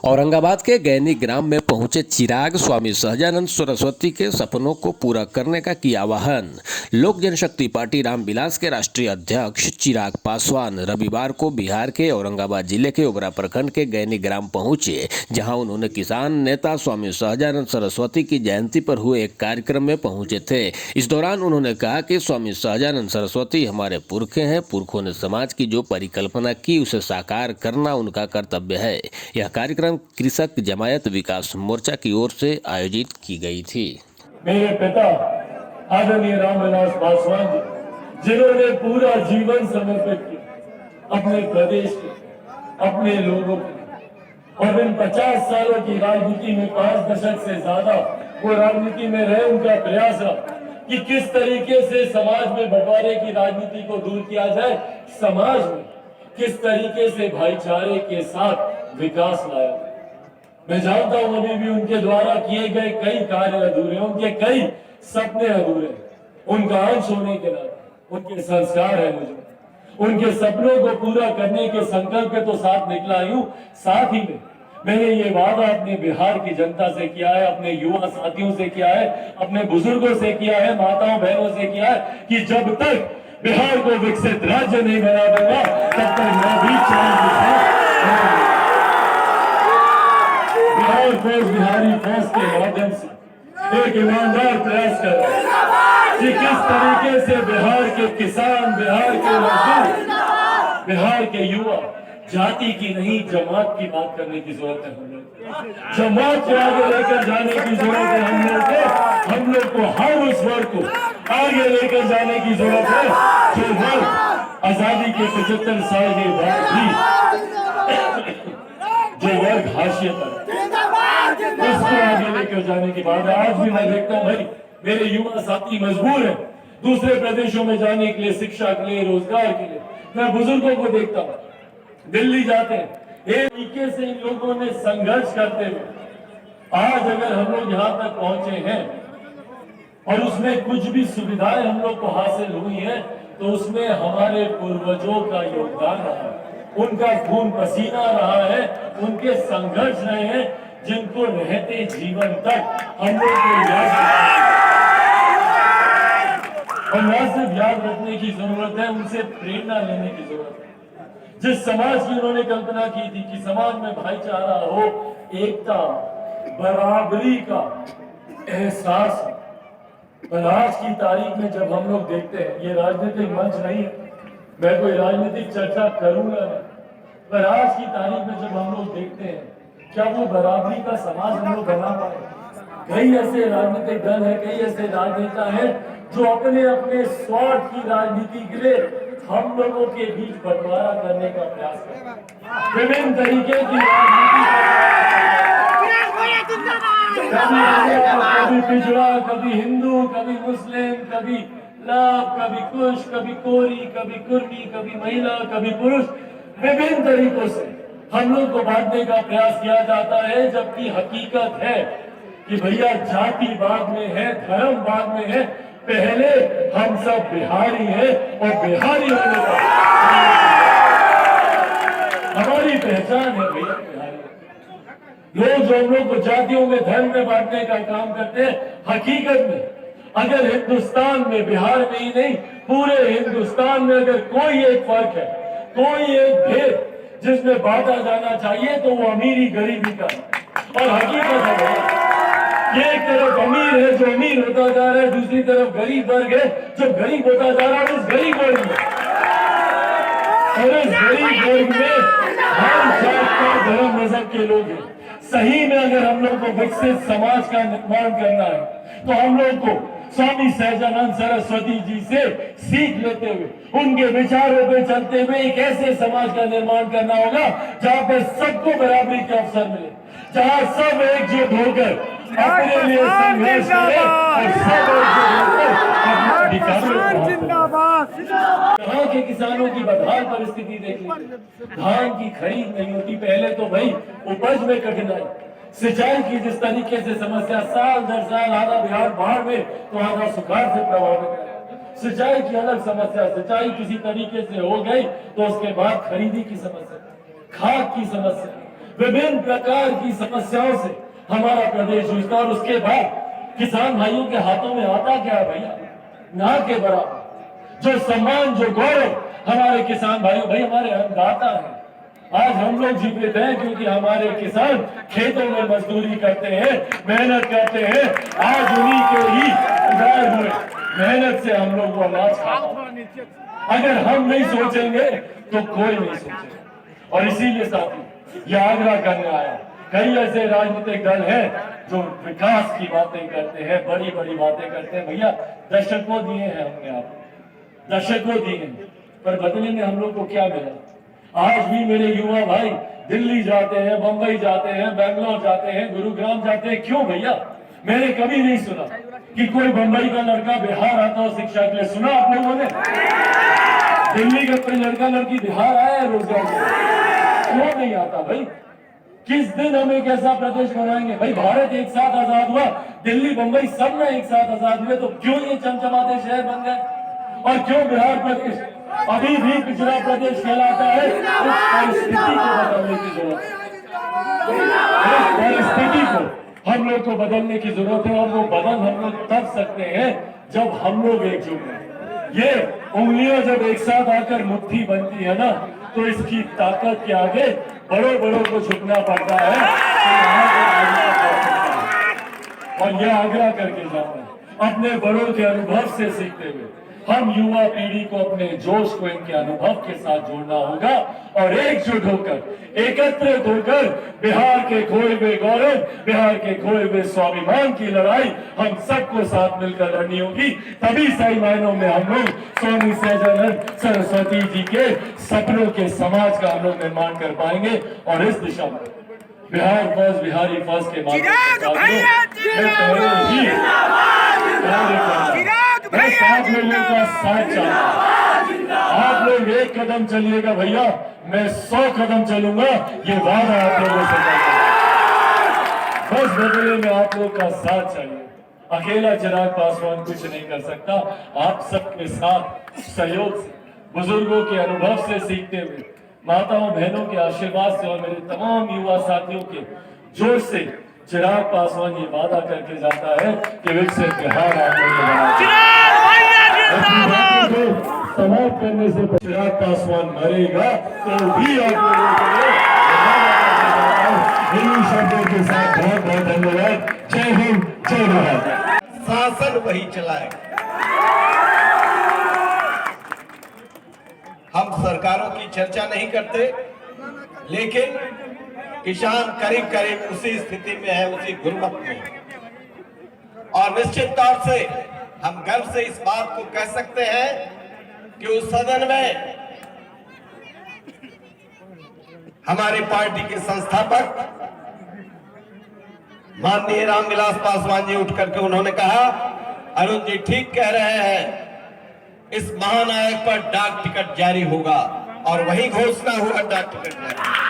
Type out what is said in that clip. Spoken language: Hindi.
औरंगाबाद के गैनी ग्राम में पहुंचे चिराग स्वामी सहजानंद सरस्वती के सपनों को पूरा करने का किया आह्वान। लोक जनशक्ति पार्टी रामविलास के राष्ट्रीय अध्यक्ष चिराग पासवान रविवार को बिहार के औरंगाबाद जिले के ओबरा प्रखंड के गैनी ग्राम पहुंचे, जहां उन्होंने किसान नेता स्वामी सहजानंद सरस्वती की जयंती पर हुए एक कार्यक्रम में पहुंचे थे। इस दौरान उन्होंने कहा कि स्वामी सहजानंद सरस्वती हमारे पुरखे हैं। पुरखों ने समाज की जो परिकल्पना की उसे साकार करना उनका कर्तव्य है। यह कार्यक्रम कृषक जमायत विकास मोर्चा की ओर से आयोजित की गई थी। मेरे पिता आदरणीय रामविलास पासवान जी, जिन्होंने पूरा जीवन समर्पित किया अपने प्रदेश के, अपने लोगों के, और इन 50 सालों की राजनीति में 5 दशक से ज्यादा वो राजनीति में रहे। उनका प्रयास रहा कि किस तरीके से समाज में बंटवारे की राजनीति को दूर किया जाए, समाज में किस तरीके से भाईचारे के साथ विकास लाया। मैं जानता हूं अभी भी उनके द्वारा किए गए कई कार्य अधूरे, उनके कई सपने अधूरे। उनका अंश होने के नाते उनके संस्कार है मुझे, उनके सपनों को पूरा करने के संकल्प के तो साथ निकला हूं। साथ ही में मैंने ये वादा अपने बिहार की जनता से किया है, अपने युवा साथियों से किया है, अपने बुजुर्गों से किया है, माताओं बहनों से किया है कि जब तक बिहार को विकसित राज्य नहीं बना दूंगा तब तक मैं भी बिहार फौज, बिहारी फौज के माध्यम से एक ईमानदार प्रयास कर रहा है कि किस तरीके से बिहार के किसान, बिहार के मजदूर, बिहार के युवा जाति की नहीं जमात की बात करने की जरूरत है। हम लोग जमात को आगे लेकर जाने की जरूरत है। हम लोग को हर उस वर्ग को आगे लेकर जाने की जरूरत है जो वर्ग आजादी के 75 साल के बाद भी जो वर्ग हाशिए पर, उसको आगे लेकर जाने की बात है। आज भी मैं देखता हूँ भाई मेरे युवा साथी मजबूर है दूसरे प्रदेशों में जाने के लिए, शिक्षा के लिए, रोजगार के लिए। मैं बुजुर्गों को देखता हूँ दिल्ली जाते हैं, एक तरीके से इन लोगों ने संघर्ष करते हुए आज अगर हम लोग यहाँ तक पहुंचे हैं और उसमें कुछ भी सुविधाएं हम लोग को हासिल हुई है तो उसमें हमारे पूर्वजों का योगदान रहा है, उनका खून पसीना रहा है, उनके संघर्ष रहे हैं, जिनको रहते जीवन तक हम लोग को याद और न सिर्फ याद रखने की जरूरत है, उनसे प्रेरणा लेने की जरूरत है। जिस समाज की उन्होंने कल्पना की थी कि समाज में भाईचारा हो, एकता, बराबरी का एहसास। पर आज की तारीख में जब हम लोग देखते हैं, ये राजनीतिक मंच नहीं है, मैं कोई राजनीतिक चर्चा करूंगा नहीं, पर आज की तारीख में जब हम लोग देखते हैं क्या वो बराबरी का समाज हम लोग बना पाए। कई ऐसे राजनीतिक दल है, कई ऐसे राजनेता हैं जो अपने अपने स्वार्थ की राजनीति के लिए हम लोगों के बीच बंटवारा करने का प्रयास करते हैं। विभिन्न तरीके की कभी पिछड़ा, कभी हिंदू, कभी मुस्लिम, कभी लाभ, कभी कुश, कभी कोरी, कभी कुर्मी, कभी महिला, कभी पुरुष। विभिन्न तरीकों से हम लोग को बांटने का प्रयास किया जाता है, जबकि हकीकत है कि भैया जाति बाद में है, धर्म बाद में है, पहले हम सब बिहारी हैं और बिहारी होने का हमारी पहचान है भैया बिहारी। लोग जो हम लोग को जातियों में, धर्म में बांटने का काम करते हैं, हकीकत में अगर हिंदुस्तान में, बिहार में ही नहीं पूरे हिंदुस्तान में अगर कोई एक फर्क है, कोई एक भेद जिसमें बांटा जाना चाहिए तो वो अमीरी गरीबी का। और हकीकत है ये एक तरफ अमीर है जो अमीर होता जा रहा है, दूसरी तरफ गरीब वर्ग है जो गरीब होता जा रहा है। उस गरीब वर्ग में और इस गरीब वर्ग में हर जात का, धर्म, मजहब के लोग हैं। सही में अगर हम लोग को विकसित समाज का निर्माण करना है तो हम लोग को स्वामी सहजानंद सरस्वती जी से सीख लेते हुए, उनके विचारों पे चलते हुए एक ऐसे समाज का निर्माण करना होगा जहां पर सबको बराबरी के अवसर मिले, जहां सब एकजुट होकर अपने लिए संघर्ष करें और सब यहाँ के किसानों की बदहाल परिस्थिति देख लीजिए। धान की खरीद नहीं होती पहले तो भाई, उपज में कठिनाई, सिंचाई की जिस तरीके से समस्या, साल दर साल आधा बिहार बाढ़ में तो आधा सुखाड़ से प्रभावित है। सिंचाई की अलग समस्या, सिंचाई किसी तरीके से हो गई तो उसके बाद खरीदी की समस्या, खाद की समस्या, विभिन्न प्रकार की समस्याओं से हमारा प्रदेश जूझता और उसके बाद किसान भाइयों के हाथों में आता क्या है भैया? ना के बराबर जो सम्मान, जो गौरव हमारे किसान भाइयों, भाई हमारे अन्नदाता हैं। आज हम लोग जीवित हैं क्योंकि हमारे किसान खेतों में मजदूरी करते हैं, मेहनत करते हैं। आज उन्हीं के ही उगाए हुए मेहनत से हम लोग वो अनाज खाते हैं। अगर हम नहीं सोचेंगे तो कोई नहीं सोचेगा। और इसीलिए साथी ये आग्रह करने आया, कई ऐसे राजनीतिक दल हैं जो विकास की बातें करते हैं, बड़ी बड़ी बातें करते हैं। भैया दशकों दिए हैं हमने आपको, दशकों दिए हैं, पर बदले में हम लोग को क्या मिला? आज भी मेरे युवा भाई दिल्ली जाते हैं, बंबई जाते हैं, बेंगलोर जाते हैं, गुरुग्राम जाते हैं। क्यों भैया? मैंने कभी नहीं सुना कि कोई बंबई का लड़का बिहार आता हो शिक्षा के लिए। सुना आप लोगों ने? दिल्ली का कोई लड़का लड़की बिहार आया है रोजगार के लिए? क्यों नहीं आता भाई? किस दिन हम एक ऐसा प्रदेश बनाएंगे? भाई भारत एक साथ आजाद हुआ, दिल्ली बंबई सब में एक साथ आजाद हुए, तो क्यों ये चमचमाते शहर बन गए? और क्यों बिहार प्रदेश अभी भी पिछड़ा प्रदेश कहलाता है? उस परिस्थिति को बदलने की जरूरत है। उस परिस्थिति को हम लोग को बदलने की जरूरत है, और वो बदल हम लोग तब सकते हैं जब हम लोग एकजुट हैं। ये उंगलियां जब एक साथ आकर मुट्ठी बनती है ना, तो इसकी ताकत के आगे बड़ों बड़ों को झुकना पड़ता है। और यह आग्रह करके जाऊंगा, अपने बड़ों के अनुभव से सीखते हुए हम युवा पीढ़ी को अपने जोश को इनके अनुभव के साथ जोड़ना होगा, और एकजुट होकर, एकत्रित होकर बिहार के खोए हुए गौरव, बिहार के खोए हुए स्वाभिमान की लड़ाई हम सबको साथ मिलकर लड़नी होगी। तभी सही मायनों में हम लोग स्वामी सहजानंद सरस्वती जी के सपनों के समाज का हम लोग निर्माण कर पाएंगे। और इस दिशा में बिहार फर्स्ट, बिहारी फर्स्ट के माध्यम मैं साथ लोगों का साथ चाहूंगा। आप लोग एक कदम चलिएगा भैया, मैं 100 कदम चलूंगा, ये वादा आप लोगों से करता हूं। बस बदले में आप लोग का साथ चाहिए। अकेला चिराग पासवान कुछ नहीं कर सकता। आप सबके साथ सहयोग से, बुजुर्गों के अनुभव से सीखते हुए, माताओं बहनों के आशीर्वाद से और मेरे तमाम युवा साथियों के जोश से चिराग पासवान ये वादा करके जाता है कि विकसित बिहार आप लोग समाप्त करने से चिराग पासवान मरेगा तो भी आप लोगों के लिए इन्हीं शब्दों के साथ बहुत बहुत धन्यवाद। जय हिंद, जय भारत। शासन वही चलाएगा। हम सरकारों की चर्चा नहीं करते, लेकिन किसान करीब करीब उसी स्थिति में है, उसी गुर्बत में। और निश्चित तौर से हम गर्व से इस बात को कह सकते हैं कि उस सदन में हमारी पार्टी के संस्थापक माननीय रामविलास पासवान जी उठ करके उन्होंने कहा, अरुण जी ठीक कह रहे हैं, इस महानायक पर डाक टिकट जारी होगा, और वही घोषणा हुआ डाक टिकट जारी।